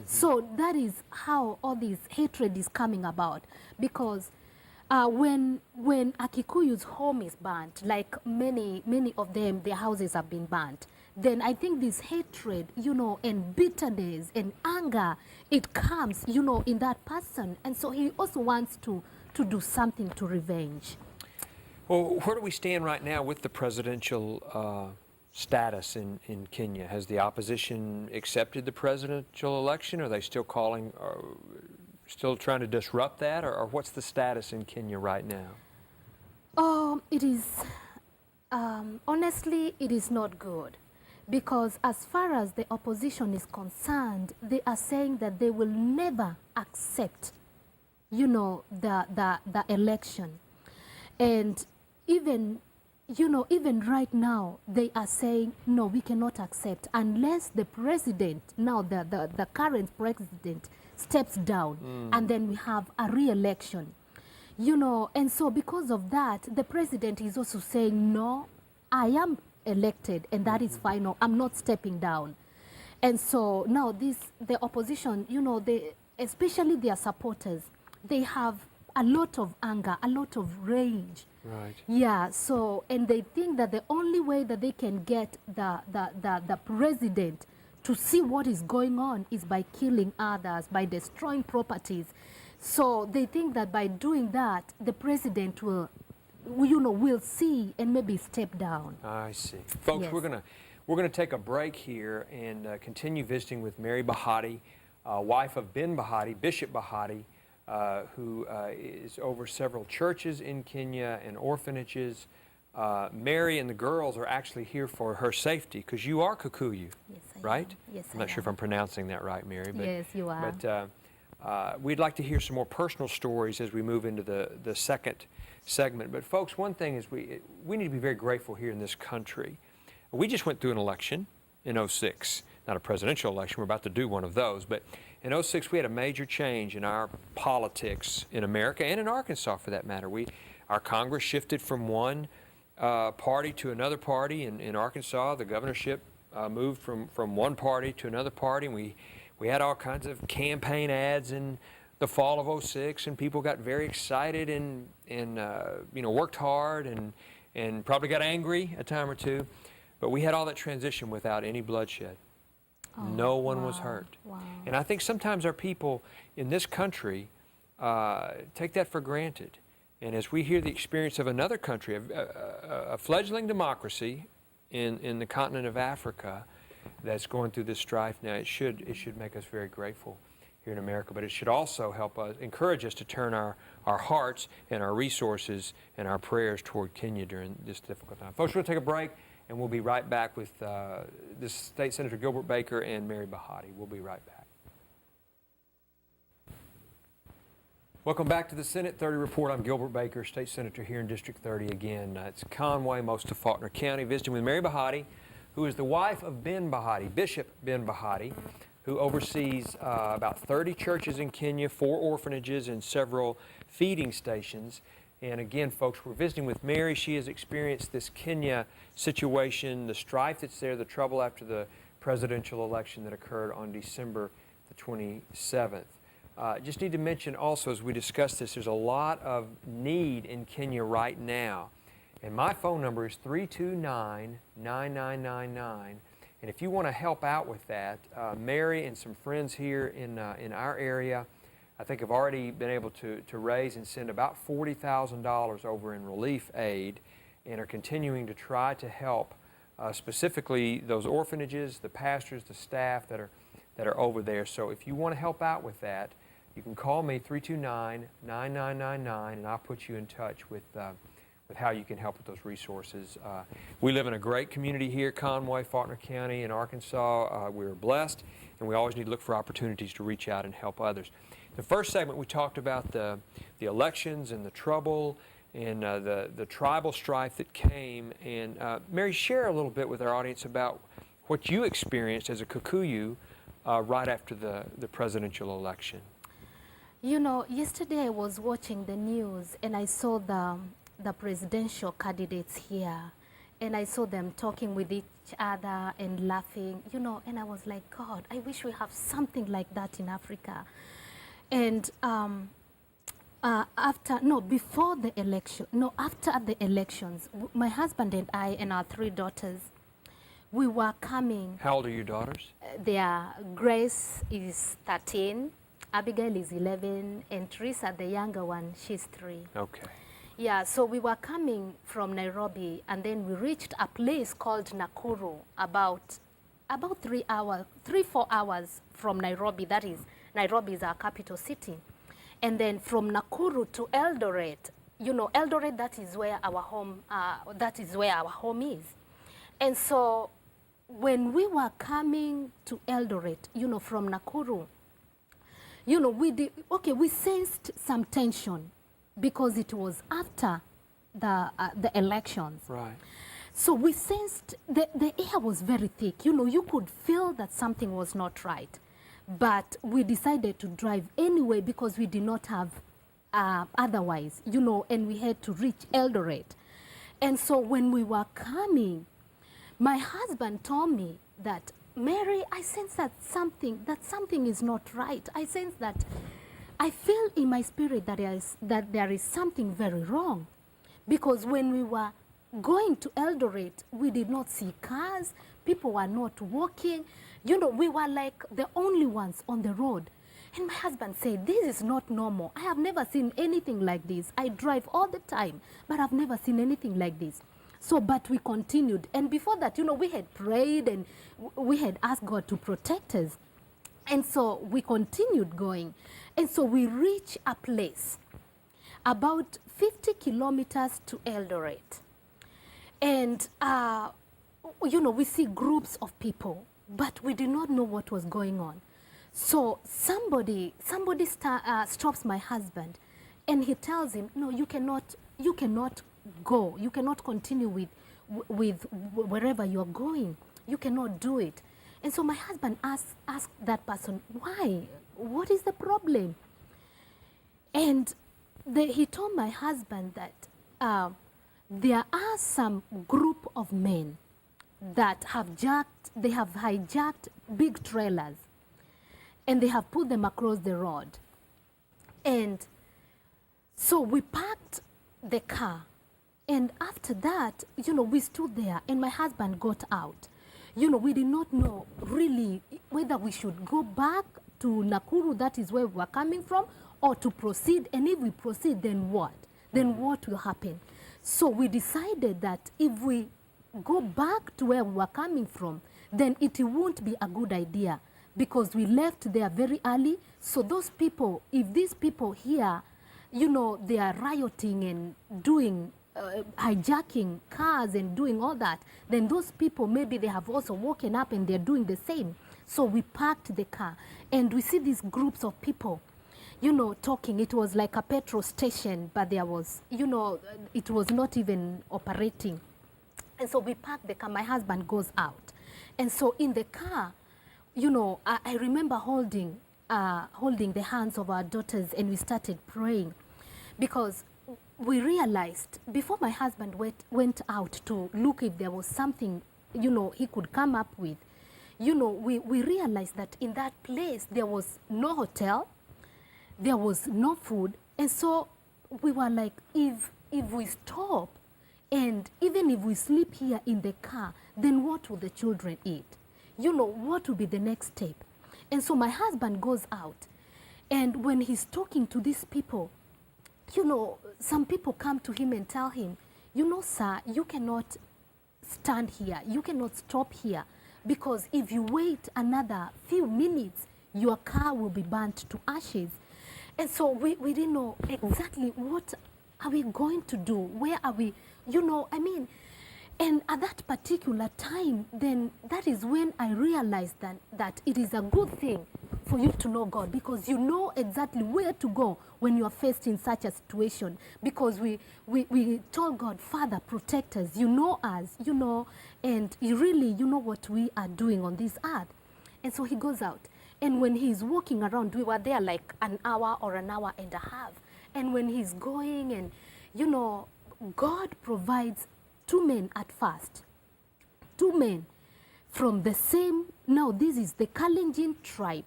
So that is how all this hatred is coming about, because when a Kikuyu's home is burnt, like many of them, their houses have been burnt, then I think this hatred, and bitterness and anger, it comes, in that person. And so he also wants to do something to revenge. Well, where do we stand right now with the presidential status in Kenya? Has the opposition accepted the presidential election? Are they still calling, still trying to disrupt that? Or what's the status in Kenya right now? It is, honestly, it is not good. Because as far as the opposition is concerned, they are saying that they will never accept, the election. And even right now, they are saying, no, we cannot accept unless the president, now the current president, steps down, and then we have a re-election. And so because of that, the president is also saying, no, I am elected, and that is final. I'm not stepping down. And so now the opposition, especially their supporters, they have a lot of anger, a lot of rage. Right. Yeah, so, and they think that the only way that they can get the president to see what is going on is by killing others, by destroying properties. So they think that by doing that, the president will see and maybe step down. I see. Folks, yes. we're gonna take a break here and continue visiting with Mary Bahati, wife of Ben Bahati, Bishop Bahati, who is over several churches in Kenya and orphanages. Mary and the girls are actually here for her safety, because you are Kikuyu, yes, right? Am. Yes, I'm not sure if I'm pronouncing that right, Mary. But, yes, you are. But we'd like to hear some more personal stories as we move into the second segment. But folks, one thing is we need to be very grateful here in this country. We just went through an election in 06, not a presidential election, we're about to do one of those, but in 06 we had a major change in our politics in America and in Arkansas for that matter. Our Congress shifted from one party to another party. In Arkansas, the governorship moved from one party to another party, and we had all kinds of campaign ads in the fall of 06, and people got very excited and worked hard and probably got angry a time or two. But we had all that transition without any bloodshed. Oh, no one was hurt. Wow. And I think sometimes our people in this country take that for granted. And as we hear the experience of another country, a fledgling democracy in the continent of Africa that's going through this strife now, it should make us very grateful here in America, but it should also help us, encourage us to turn our hearts and our resources and our prayers toward Kenya during this difficult time. Folks, we're going to take a break, and we'll be right back with this State Senator Gilbert Baker and Mary Bahati. We'll be right back. Welcome back to the Senate 30 Report. I'm Gilbert Baker, State Senator here in District 30 again. It's Conway, most of Faulkner County, visiting with Mary Bahati, who is the wife of Ben Bahati, Bishop Ben Bahati, who oversees about 30 churches in Kenya, 4 orphanages, and several feeding stations. And again, folks, we're visiting with Mary. She has experienced this Kenya situation, the strife that's there, the trouble after the presidential election that occurred on December the 27th. Just need to mention also, as we discuss this, there's a lot of need in Kenya right now. And my phone number is 329-9999. And if you want to help out with that, Mary and some friends here in our area, I think have already been able to raise and send about $40,000 over in relief aid, and are continuing to try to help specifically those orphanages, the pastors, the staff that are over there. So if you want to help out with that, you can call me 329-9999, and I'll put you in touch with how you can help with those resources. We live in a great community here, Conway, Faulkner County, in Arkansas. We're blessed, and we always need to look for opportunities to reach out and help others. The first segment, we talked about the elections and the trouble and the tribal strife that came. And Mary, share a little bit with our audience about what you experienced as a Kikuyu right after the presidential election. You know, yesterday I was watching the news and I saw the presidential candidates here. and I saw them talking with each other and laughing, you know, and I was like, God, I wish we have something like that in Africa. And before the election, no, after the elections, my husband and I and our 3 daughters, we were coming. How old are your daughters? Grace is 13, Abigail is 11, and Teresa, the younger one, she's 3. Okay. Yeah, so we were coming from Nairobi, and then we reached a place called Nakuru, about 3-4 hours from Nairobi. That is, Nairobi is our capital city. And then from Nakuru to Eldoret, you know, Eldoret, that is where our home is. And so when we were coming to Eldoret, you know, from Nakuru, you know, we sensed some tension because it was after the elections. Right. So we sensed the air was very thick. You know, you could feel that something was not right. But we decided to drive anyway because we did not have otherwise, you know, and we had to reach Eldoret. And so when we were coming, my husband told me that, Mary, I sense that something is not right. I sense that, I feel in my spirit that there is something very wrong. Because when we were going to Eldoret, we did not see cars, people were not walking. You know, we were like the only ones on the road. And my husband said, this is not normal. I have never seen anything like this. I drive all the time, but I've never seen anything like this. So, but we continued. And before that, you know, we had prayed and we had asked God to protect us. And so we continued going. And so we reached a place about 50 kilometers to Eldoret. And, you know, we see groups of people, but we did not know what was going on. So somebody stops my husband, and he tells him, no, you cannot go. You cannot continue with wherever you're going. You cannot do it. And so my husband asked that person, why? What is the problem? And he told my husband that there are some group of men that have hijacked big trailers, and they have put them across the road. And so we parked the car, and after that, you know, we stood there, and my husband got out. You know, we did not know really whether we should go back to Nakuru, that is where we were coming from, or to proceed. And if we proceed, then what? Then what will happen? So we decided that if we go back to where we were coming from, then it won't be a good idea, because we left there very early. So those people, if these people here, you know, they are rioting and doing hijacking cars and doing all that, then those people, maybe they have also woken up and they're doing the same. So we parked the car, and we see these groups of people, you know, talking. It was like a petrol station, but there was, you know, it was not even operating. And so we parked the car. My husband goes out. And so in the car, you know, I remember holding the hands of our daughters, and we started praying, because we realized, before my husband went out to look if there was something, you know, he could come up with, you know, we realized that in that place there was no hotel, there was no food. And so we were like, if we stop, and even if we sleep here in the car, then what will the children eat? You know, what will be the next step? And so my husband goes out, and when he's talking to these people, you know, some people come to him and tell him, you know, sir, you cannot stand here. You cannot stop here, because if you wait another few minutes, your car will be burnt to ashes. And so we didn't know exactly what are we going to do? Where are we? You know, I mean, and at that particular time, then that is when I realized that it is a good thing for you to know God, because you know exactly where to go when you are faced in such a situation. Because we told God, Father, protect us. You know us, you know, and you know what we are doing on this earth. And so he goes out. And when he's walking around, we were there like an hour or an hour and a half. And when he's going, and, you know, God provides two men at first. Two men from the same, now this is the Kalenjin tribe.